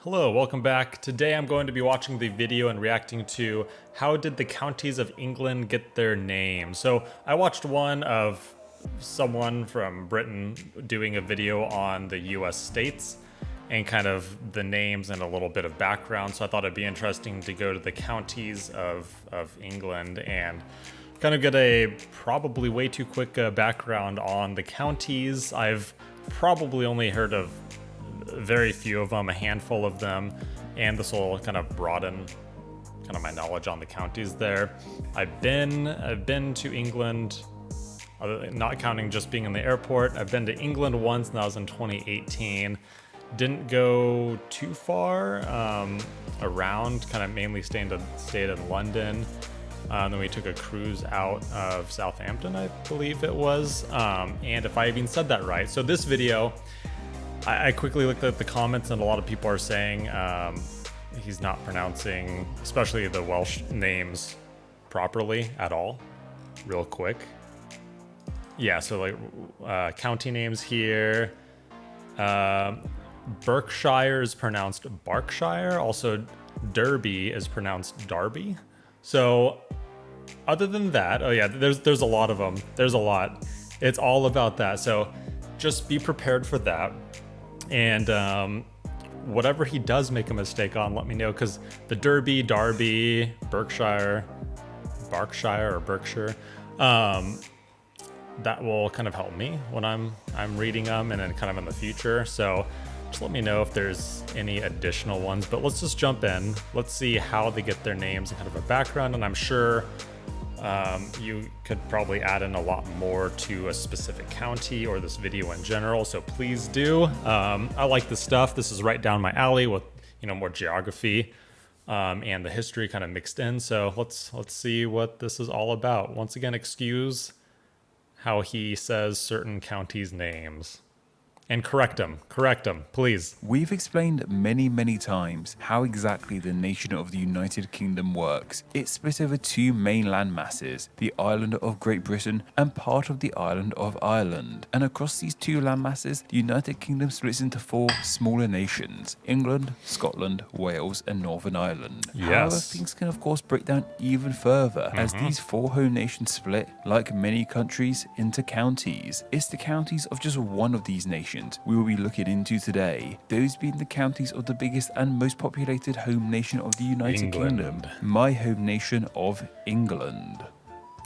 Hello, welcome back. Today I'm going to be watching the video and reacting to how did the counties of England get their name. So I watched one of someone from Britain doing a video on the US states and kind of the names and a little bit of background. So I thought it'd be interesting to go to the counties of England and kind of get a probably way too quick background on the counties. I've probably only heard of very few of them, a handful of them, and this will kind of broaden kind of my knowledge on the counties there. I've been to England, not counting just being in the airport. I've been to England once, and that was in 2018. Didn't go too far around, kind of mainly stayed in London. Then we took a cruise out of Southampton, I believe it was. And if I even said that right. So this video, I quickly looked at the comments, and a lot of people are saying he's not pronouncing, especially the Welsh names, properly at all. Real quick. Yeah, so like county names here. Berkshire is pronounced Berkshire. Also, Derby is pronounced Darby. So other than that, oh yeah, there's a lot of them. There's a lot. It's all about that. So just be prepared for that. And whatever he does make a mistake on, let me know, because the Derby, Darby, Berkshire, or Berkshire, that will kind of help me when I'm reading them and then kind of in the future. So just let me know if there's any additional ones, but let's just jump in. Let's see how they get their names and kind of a background. And I'm sure you could probably add in a lot more to a specific county or this video in general, so please do. I like this stuff. This is right down my alley with, more geography and the history kind of mixed in. So let's see what this is all about. Once again, excuse how he says certain counties' names. And correct him, please. We've explained many times how exactly the nation of the United Kingdom works. It's split over two main land masses, the island of Great Britain and part of the island of Ireland. And across these two land masses, the United Kingdom splits into four smaller nations: England, Scotland, Wales and Northern Ireland. Yes. However, things can of course break down even further as these four home nations split, like many countries, into counties. It's the counties of just one of these nations we will be looking into today, those being the counties of the biggest and most populated home nation of the United Kingdom, my home nation of England.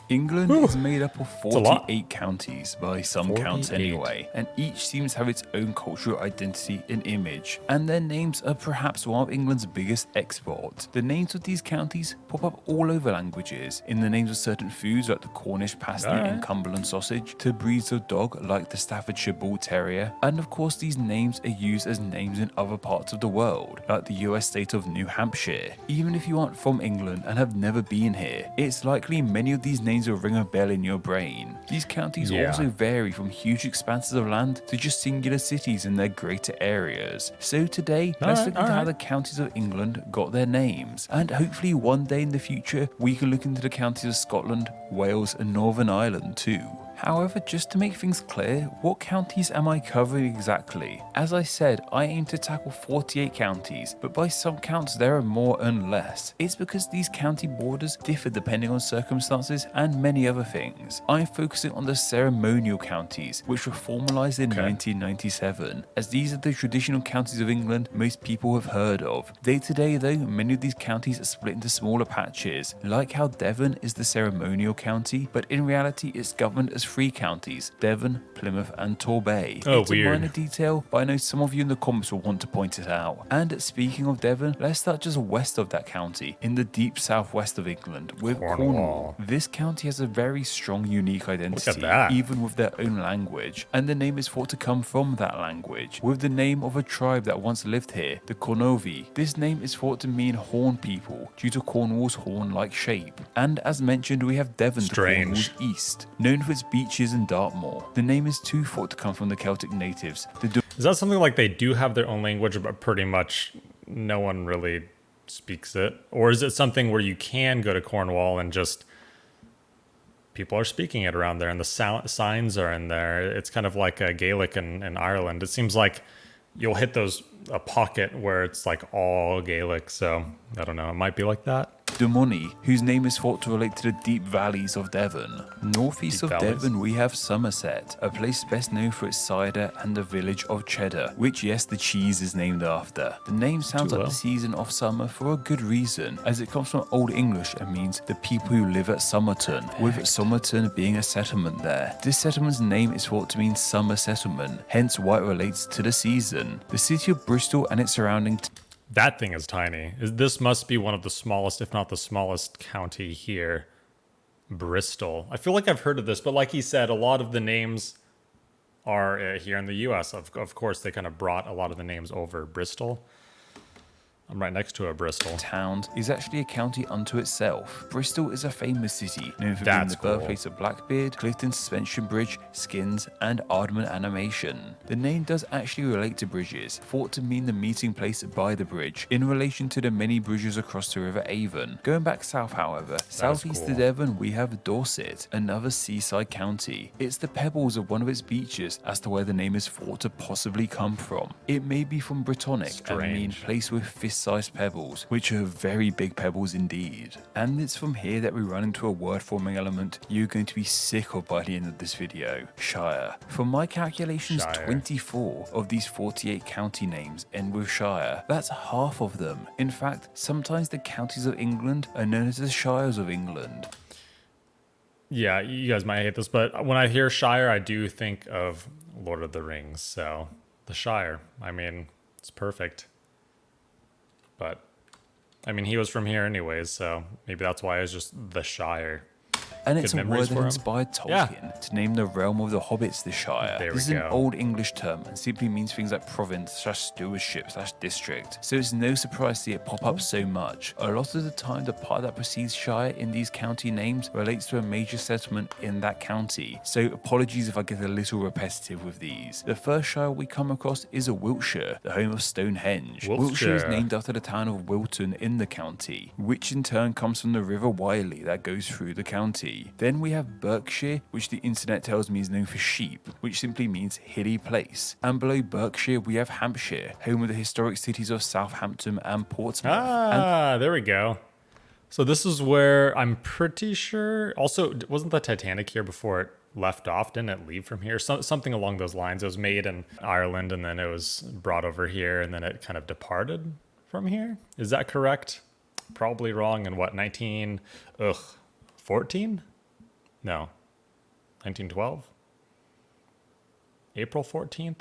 England is made up of 48 counties by some counts anyway, and each seems to have its own cultural identity and image, and their names are perhaps one of England's biggest exports. The names of these counties pop up all over languages, in the names of certain foods like the Cornish pasty and Cumberland sausage, to breeds of dog like the Staffordshire Bull Terrier, and of course these names are used as names in other parts of the world, like the US state of New Hampshire. Even if you aren't from England and have never been here, it's likely many of these names will ring a bell in your brain. These counties also vary from huge expanses of land to just singular cities in their greater areas. So today, let's look into how the counties of England got their names, and hopefully one day in the future we can look into the counties of Scotland, Wales and Northern Ireland too. However, just to make things clear, what counties am I covering exactly? As I said, I aim to tackle 48 counties, but by some counts there are more and less. It's because these county borders differ depending on circumstances and many other things. I'm focusing on the ceremonial counties, which were formalised in 1997, as these are the traditional counties of England most people have heard of. Day to day though, many of these counties are split into smaller patches, like how Devon is the ceremonial county, but in reality it's governed as three counties: Devon, Plymouth and Torbay. It's a minor detail, but I know some of you in the comments will want to point it out. And speaking of Devon, let's start just west of that county, in the deep southwest of England, with Cornwall. This county has a very strong, unique identity, even with their own language, and the name is thought to come from that language, with the name of a tribe that once lived here, the Cornovi. This name is thought to mean horn people, due to Cornwall's horn-like shape. And as mentioned, we have Devon to Cornwall's east, known for its beaches and Dartmoor. The name is too thought to come from the Celtic natives. Is that something like they do have their own language, but pretty much no one really speaks it? Or is it something where you can go to Cornwall and just people are speaking it around there and the signs are in there? It's kind of like a Gaelic in Ireland. It seems like you'll hit a pocket where it's like all Gaelic. So I don't know. It might be like that. The Money, whose name is thought to relate to the deep valleys of Devon. Northeast Deep of valleys? Devon, we have Somerset, a place best known for its cider and the village of Cheddar, which, yes, the cheese is named after. The name sounds like well. the season of summer for a good reason, as it comes from Old English and means the people who live at Somerton, with Somerton being a settlement there. This settlement's name is thought to mean summer settlement, hence why it relates to the season. The city of Bristol and its surrounding That thing is tiny. This must be one of the smallest, if not the smallest county here. Bristol. I feel like I've heard of this, but like he said, a lot of the names are here in the U.S. Of course, they kind of brought a lot of the names over. Bristol. I'm right next to a Bristol. Towns is actually a county unto itself. Bristol is a famous city, known for That's being the cool. birthplace of Blackbeard, Clifton Suspension Bridge, Skins, and Ardman Animation. The name does actually relate to bridges, thought to mean the meeting place by the bridge, in relation to the many bridges across the River Avon. Going back south, however, southeast cool. of Devon, we have Dorset, another seaside county. It's the pebbles of one of its beaches as to where the name is thought to possibly come from. It may be from Brittonic and mean Strange. place with fist-sized pebbles, which are very big pebbles indeed. And it's from here that we run into a word-forming element you're going to be sick of by the end of this video. Shire. From my calculations, Shire. 24 of these 48 county names end with Shire. That's half of them. In fact, sometimes the counties of England are known as the shires of England. Yeah, you guys might hate this, but when I hear Shire, I do think of Lord of the Rings. So the Shire, I mean, it's perfect. But I mean, he was from here anyways, so maybe that's why it's just the Shire. And it's Good a memories word that for him. inspired Tolkien to name the realm of the hobbits the Shire. There This we is an go. old English term and simply means things like province/stewardship/district. So it's no surprise to see it pop up so much. A lot of the time, the part that precedes Shire in these county names relates to a major settlement in that county. So apologies if I get a little repetitive with these. The first Shire we come across is a Wiltshire, the home of Stonehenge. Wiltshire is Wiltshire. named after the town of Wilton in the county, which in turn comes from the River Wylie that goes through the county. Then we have Berkshire, which the internet tells me is known for sheep, which simply means hilly place. And below Berkshire, we have Hampshire, home of the historic cities of Southampton and Portsmouth. And There we go. So this is where I'm pretty sure. Also, wasn't the Titanic here before it left off? Didn't it leave from here? Something along those lines. It was made in Ireland and then it was brought over here and then it kind of departed from here. Is that correct? Probably wrong. In what, 14? No, 1912? April 14th?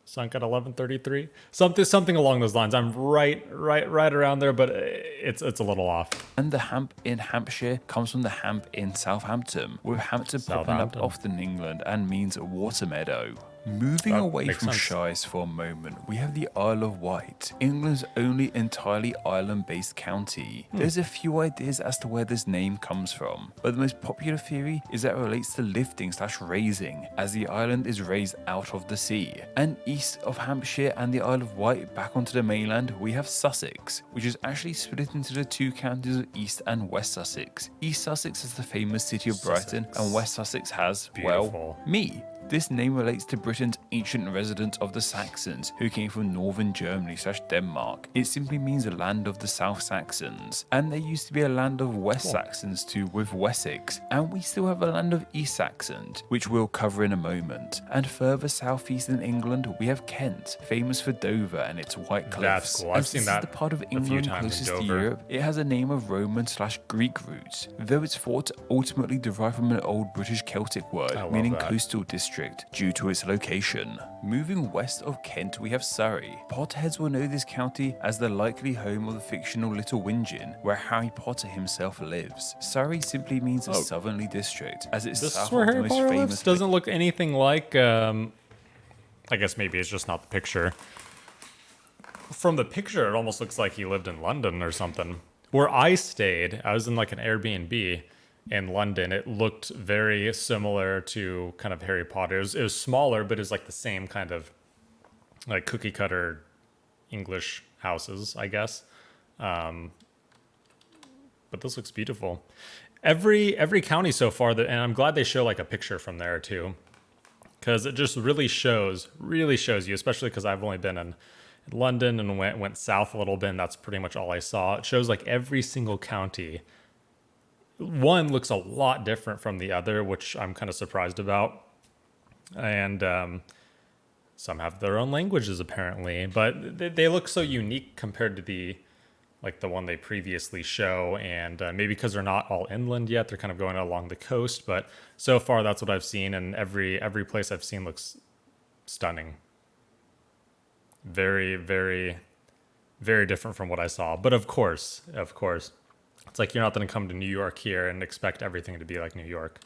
Sunk at 11:33, something along those lines. I'm right around there, but it's a little off. And the Hamp in Hampshire comes from the Hamp in Southampton, with Hampton popping up Southampton. often in England and means water meadow. Moving That away makes from sense. shires for a moment, we have the Isle of Wight, England's only entirely island-based county. There's a few ideas as to where this name comes from, but the most popular theory is that it relates to lifting/raising, as the island is raised out of the sea. And east of Hampshire and the Isle of Wight back onto the mainland, we have Sussex, which is actually split into the two counties of East and West Sussex. East Sussex is the famous city of Brighton, Sussex. and West Sussex has, Beautiful. well, me. This name relates to Britain's ancient residents of the Saxons, who came from northern Germany/Denmark. It simply means a land of the South Saxons. And there used to be a land of West Saxons too, with Wessex. And we still have a land of East Saxons, which we'll cover in a moment. And further southeast in England, we have Kent, famous for Dover and its white cliffs. That's cool. I've As seen this that is the part of a few England times in closest to Dover. Europe. It has a name of Roman/Greek roots, though it's thought to ultimately derive from an old British Celtic word, I love meaning that. coastal district, due to its location. Moving west of Kent, we have Surrey. Potterheads will know this county as the likely home of the fictional Little Whingin, where Harry Potter himself lives. Surrey simply means a southerly district, as it's This is south where of the Harry most Potter famous lives? Doesn't look anything like, I guess maybe it's just not the picture. From the picture, it almost looks like he lived in London or something. Where I stayed, I was in like an Airbnb in London. It looked very similar to kind of Harry Potter. It was smaller, but it was like the same kind of like cookie cutter English houses, I guess. But this looks beautiful. Every county so far, and I'm glad they show like a picture from there too. because it just really shows you, especially because I've only been in London and went south a little bit, and that's pretty much all I saw. It shows like every single county. One looks a lot different from the other, which I'm kind of surprised about. And some have their own languages apparently, but they look so unique compared to the one they previously show. And maybe because they're not all inland yet, they're kind of going along the coast. But so far, that's what I've seen, and every place I've seen looks stunning. Very, very, very different from what I saw. But of course, it's like you're not going to come to New York here and expect everything to be like New York.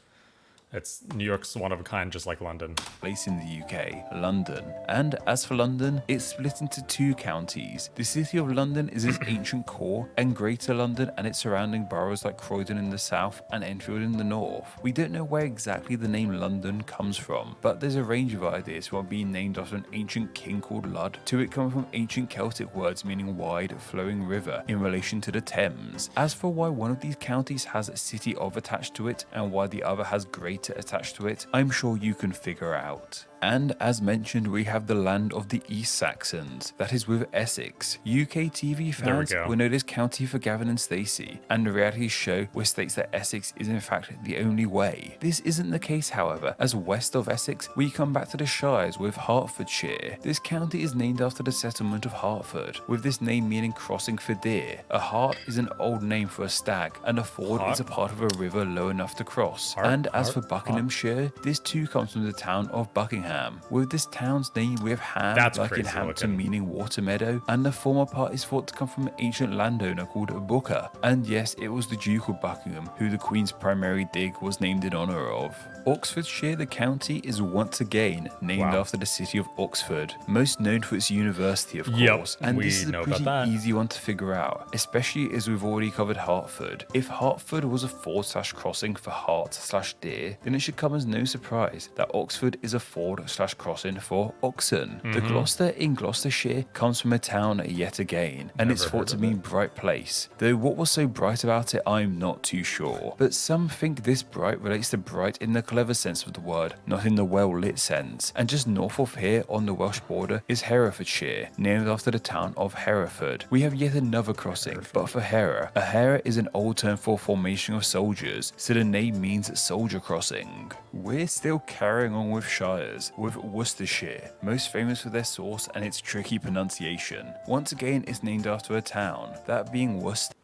New York's one of a kind, just like London. Place in the UK, London. And as for London, it's split into two counties. The City of London is its ancient core, and Greater London and its surrounding boroughs like Croydon in the south and Enfield in the north. We don't know where exactly the name London comes from, but there's a range of ideas from being named after an ancient king called Lud, to it coming from ancient Celtic words meaning wide flowing river in relation to the Thames. As for why one of these counties has a city of attached to it and why the other has Greater attached to it, I'm sure you can figure out. And as mentioned, we have the land of the East Saxons, that is with Essex. UK TV fans will know this county for Gavin and Stacey, and the reality show which states that Essex is in fact the only way. This isn't the case, however, as west of Essex we come back to the shires with Hertfordshire. This county is named after the settlement of Hertford, with this name meaning crossing for deer. A hart is an old name for a stag, and a ford is a part of a river low enough to cross. And as for Buckinghamshire, this too comes from the town of Buckingham. With this town's name we have Ham, like in Hampton meaning water meadow, and the former part is thought to come from an ancient landowner called Booker. And yes, it was the Duke of Buckingham who the Queen's primary dig was named in honour of. Oxfordshire, the county, is once again named after the city of Oxford, most known for its university, of course. And this is a pretty easy one to figure out, especially as we've already covered Hertford. If Hertford was a ford/crossing for hart/deer, then it should come as no surprise that Oxford is a ford/crossing for oxen. The Gloucester in Gloucestershire comes from a town yet again, and it's thought to mean bright place. Though what was so bright about it, I'm not too sure. But some think this bright relates to bright in the clever sense of the word, not in the well-lit sense. And just north of here on the Welsh border is Herefordshire, named after the town of Hereford. We have yet another crossing, but for Hera. A Hera is an old term for formation of soldiers, so the name means soldier crossing. We're still carrying on with shires, with Worcestershire, most famous for their sauce and its tricky pronunciation. Once again, it's named after a town, that being Worcester.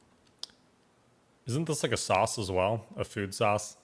Isn't this like a sauce as well? A food sauce?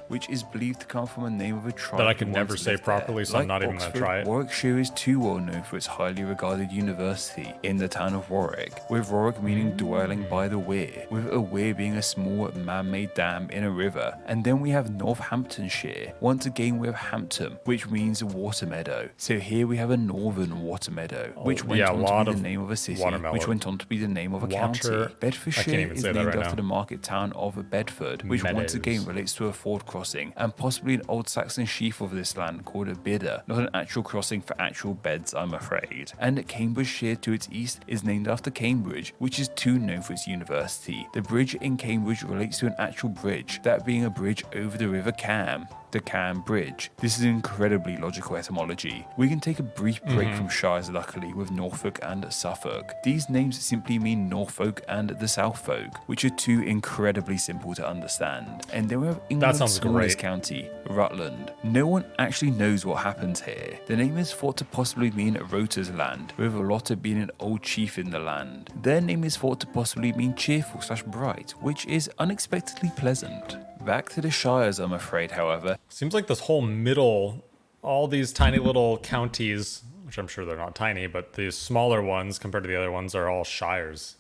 Which is believed to come from a name of a tribe that I can never say properly, so I'm not even going to try it. Warwickshire is too well known for its highly regarded university in the town of Warwick, with Warwick meaning dwelling by the weir, with a weir being a small man-made dam in a river. And then we have Northamptonshire. Once again we have Hampton, which means water meadow. So here we have a northern water meadow, which went on to be the name of a city, which went on to be the name of a county. Bedfordshire is named after the market town of Bedford, which once again relates to a ford crossing, and possibly an old Saxon sheaf of this land called a bidder, not an actual crossing for actual beds, I'm afraid. And Cambridgeshire to its east is named after Cambridge, which is too known for its university. The bridge in Cambridge relates to an actual bridge, that being a bridge over the River Cam. The Cam Bridge. This is an incredibly logical etymology. We can take a brief break from shires luckily with Norfolk and Suffolk. These names simply mean Norfolk and the Southfolk, which are two incredibly simple to understand. And then we have England's smallest county, Rutland. No one actually knows what happens here. The name is thought to possibly mean Rota's land, with Lotta being an old chief in the land. Their name is thought to possibly mean cheerful/bright, which is unexpectedly pleasant. Back to the shires, I'm afraid, however. Seems like this whole middle, all these tiny little counties, which I'm sure they're not tiny, but the smaller ones compared to the other ones are all shires.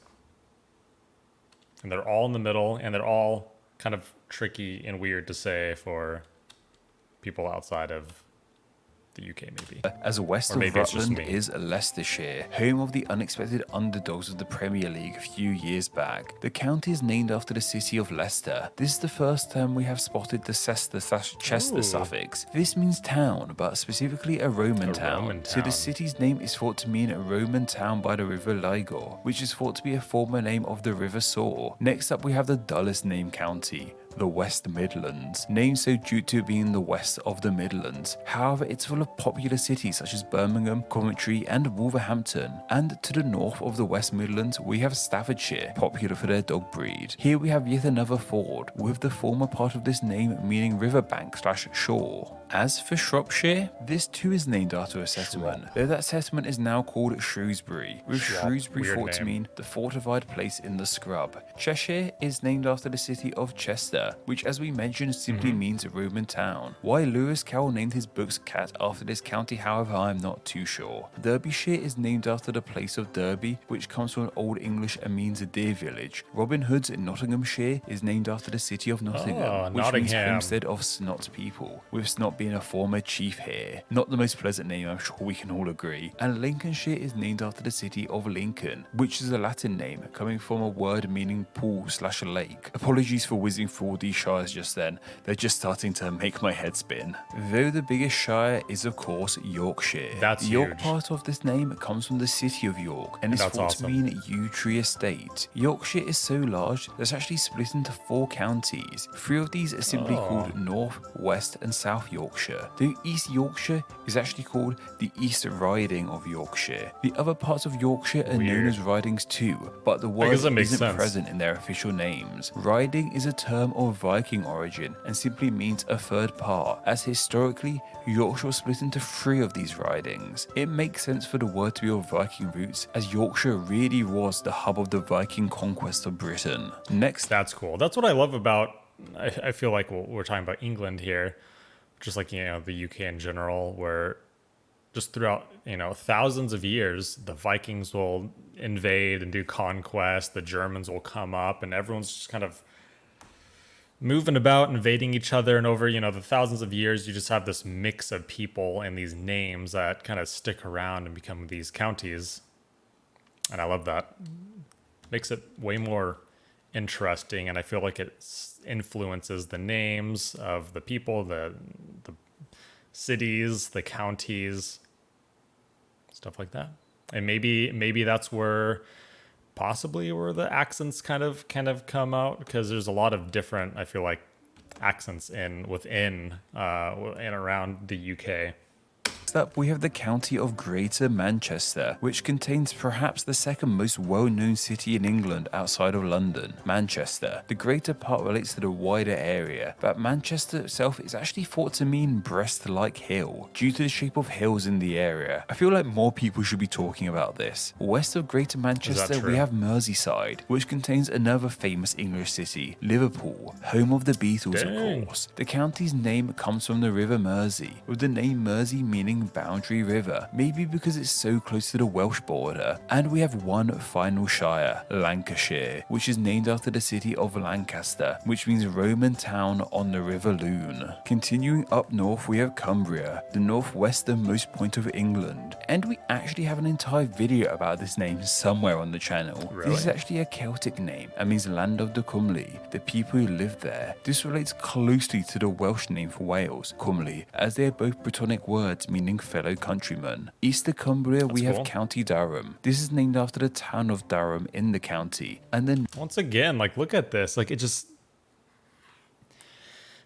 And they're all in the middle, and they're all kind of tricky and weird to say for people outside of the UK, maybe. As west of Rutland is Leicestershire, home of the unexpected underdogs of the Premier League a few years back. The county is named after the city of Leicester. This is the first time we have spotted the Cester/Chester suffix. This means town, but specifically a Roman town. So the city's name is thought to mean a Roman town by the river Liger, which is thought to be a former name of the river Soar. Next up we have the dullest named county, the West Midlands, named so due to being the west of the Midlands. However, it's full of popular cities such as Birmingham, Coventry and Wolverhampton. And to the north of the West Midlands, we have Staffordshire, popular for their dog breed. Here we have yet another ford, with the former part of this name meaning riverbank/shore. As for Shropshire, this too is named after a settlement, though that settlement is now called Shrewsbury, with Shrewsbury thought to mean the fortified place in the scrub. Cheshire is named after the city of Chester, which as we mentioned simply means a Roman town. Why Lewis Carroll named his book's cat after this county, however, I am not too sure. Derbyshire is named after the place of Derby, which comes from Old English and means a deer village. Robin Hood's Nottinghamshire is named after the city of Nottingham, which means homestead of Snot people, with Snot being a former chief here. Not the most pleasant name, I'm sure we can all agree. And Lincolnshire is named after the city of Lincoln, which is a Latin name coming from a word meaning pool/lake. Apologies for whizzing through all these shires just then, they're just starting to make my head spin. Though the biggest shire is of course Yorkshire. That's the York huge. part of this name comes from the city of York and is thought to mean yew tree estate. Yorkshire is so large that it's actually split into 4 counties. 3 of these are simply called North, West and South Yorkshire. Though East Yorkshire is actually called the East Riding of Yorkshire. The other parts of Yorkshire are known as ridings too, but the word isn't present in their official names. Riding is a term of Viking origin and simply means a third part, as historically Yorkshire was split into 3 of these ridings. It makes sense for the word to be of Viking roots, as Yorkshire really was the hub of the Viking conquest of Britain. Next, that's cool. That's what I love about, I feel like we're talking about England here, just like, the UK in general, where just throughout, thousands of years, the Vikings will invade and do conquest, the Germans will come up, and everyone's just kind of moving about, invading each other, and over, the thousands of years, you just have this mix of people and these names that kind of stick around and become these counties. And I love that. Makes it way more interesting, and I feel like it influences the names of the people, the cities, the counties, stuff like that. And maybe that's where possibly where the accents kind of come out, because there's a lot of different, I feel like, accents within and around the UK. Next up, we have the county of Greater Manchester, which contains perhaps the second most well-known city in England outside of London, Manchester. The greater part relates to the wider area, but Manchester itself is actually thought to mean breast-like hill, due to the shape of hills in the area. I feel like more people should be talking about this. West of Greater Manchester, we have Merseyside, which contains another famous English city, Liverpool, home of the Beatles, of course. The county's name comes from the River Mersey, with the name Mersey meaning boundary river, maybe because it's so close to the Welsh border. And we have one final shire, Lancashire, which is named after the city of Lancaster, which means Roman town on the River Lune. Continuing up north, we have Cumbria, the northwesternmost point of England, and we actually have an entire video about this name somewhere on the channel. Really? This is actually a Celtic name and means land of the Cymry, the people who live there. This relates closely to the Welsh name for Wales, Cymru, as they are both Brittonic words meaning fellow countrymen. East of Cumbria, we have County Durham. This is named after the town of Durham in the county. And then once again, look at this. It just,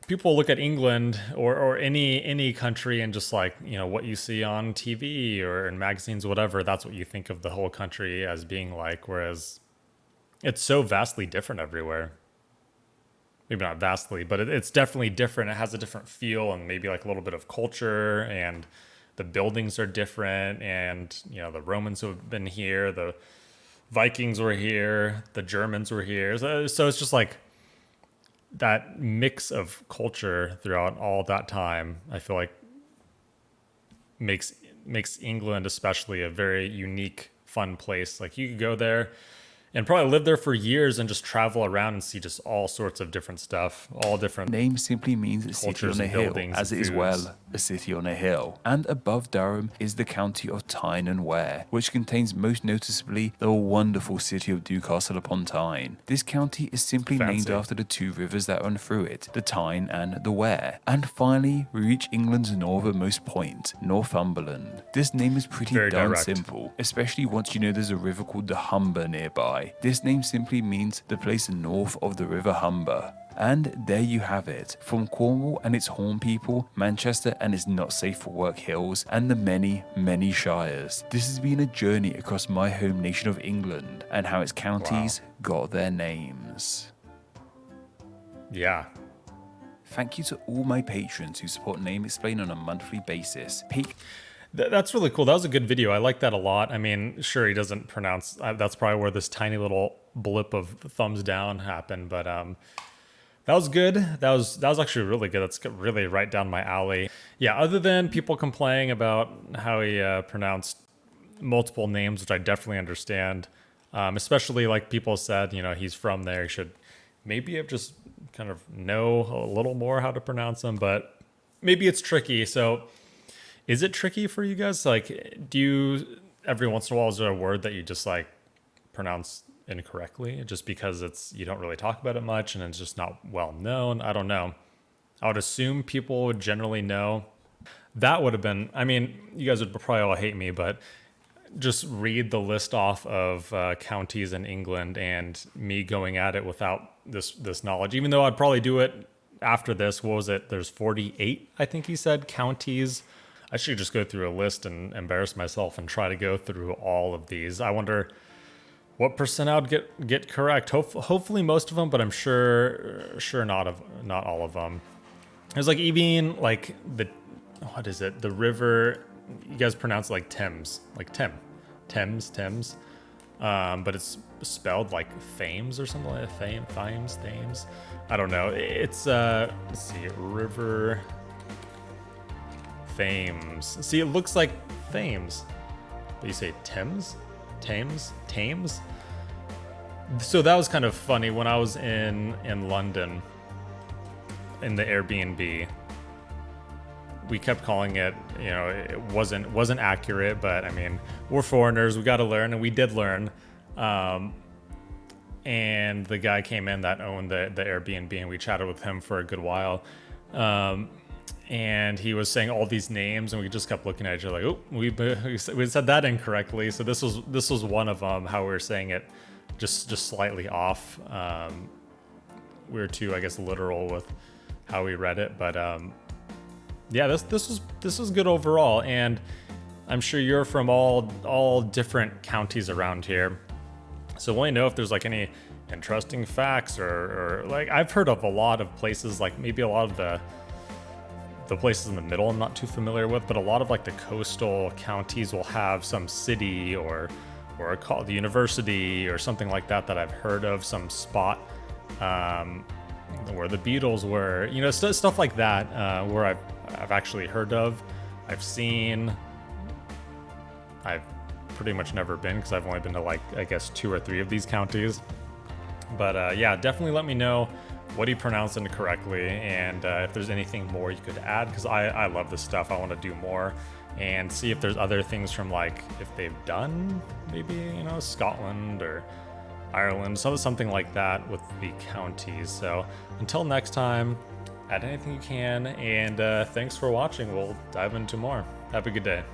people look at England or any country and just what you see on TV or in magazines, whatever, that's what you think of the whole country as being like, whereas it's so vastly different everywhere. Maybe not vastly, but it's definitely different. It has a different feel and maybe a little bit of culture, and the buildings are different, and the Romans have been here, the Vikings were here, the Germans were here. So it's just that mix of culture throughout all that time, I feel like makes England especially a very unique, fun place. You could go there and probably live there for years and just travel around and see just all sorts of different stuff, all different. Name simply means a city on a hill, as it is well a city on a hill. And above Durham is the county of Tyne and Wear, which contains most noticeably the wonderful city of Newcastle upon Tyne. This county is simply named after the 2 rivers that run through it, the Tyne and the Wear. And finally, we reach England's northernmost point, Northumberland. This name is pretty darn simple, especially once you know there's a river called the Humber nearby. why. This name simply means the place north of the River Humber. And there you have it, from Cornwall and its Horn people, Manchester and its not safe for work hills, and the many, many shires. This has been a journey across my home nation of England and how its counties got their names. Yeah. Thank you to all my patrons who support Name Explain on a monthly basis. That's really cool. That was a good video. I like that a lot. I mean, sure, he doesn't pronounce, that's probably where this tiny little blip of thumbs down happened, but that was good. That was actually really good. That's really right down my alley. Yeah, other than people complaining about how he pronounced multiple names, which I definitely understand, especially like people said, you know, he's from there. He should maybe have just kind of know a little more how to pronounce them, but maybe it's tricky. So is it tricky for you guys? Like, do you, every once in a while, is there a word that you just like pronounce incorrectly just because you don't really talk about it much and it's just not well known? I don't know. I would assume people would generally know. That would have been, I mean, you guys would probably all hate me, but just read the list off of counties in England and me going at it without this knowledge, even though I'd probably do it after this. What was it? There's 48, I think he said, counties. I should just go through a list and embarrass myself and try to go through all of these. I wonder what percent I would get correct. Hopefully most of them, but I'm sure not all of them. There's like even like what is it? The river, you guys pronounce it like Thames, like Thames, but it's spelled like Thames or something like that. Thames. I don't know. It's let's see, river Thames. See, it looks like Thames, but you say Thames. So that was kind of funny when I was in London in the Airbnb. We kept calling it, you know, it wasn't accurate, but I mean, we're foreigners, we got to learn, and we did learn. And the guy came in that owned the Airbnb, and we chatted with him for a good while. And he was saying all these names, and we just kept looking at each other like, oh, we said that incorrectly. So this was one of them, how we were saying it just slightly off. We were too, I guess, literal with how we read it, but yeah, this was good overall, and I'm sure you're from all different counties around here. So let me know if there's like any interesting facts or like I've heard of a lot of places, like maybe a lot of the places in the middle I'm not too familiar with, but a lot of like the coastal counties will have some city or called the university or something like that I've heard of, some spot where the Beatles were, you know, stuff like that, where I've actually heard of, I've seen. I've pretty much never been because I've only been to like, I guess 2 or 3 of these counties. But yeah, definitely let me know what he pronounced it correctly, and if there's anything more you could add, because I love this stuff. I want to do more and see if there's other things from like if they've done maybe, you know, Scotland or Ireland, something like that with the counties. So until next time, add anything you can, and thanks for watching. We'll dive into more. Have a good day.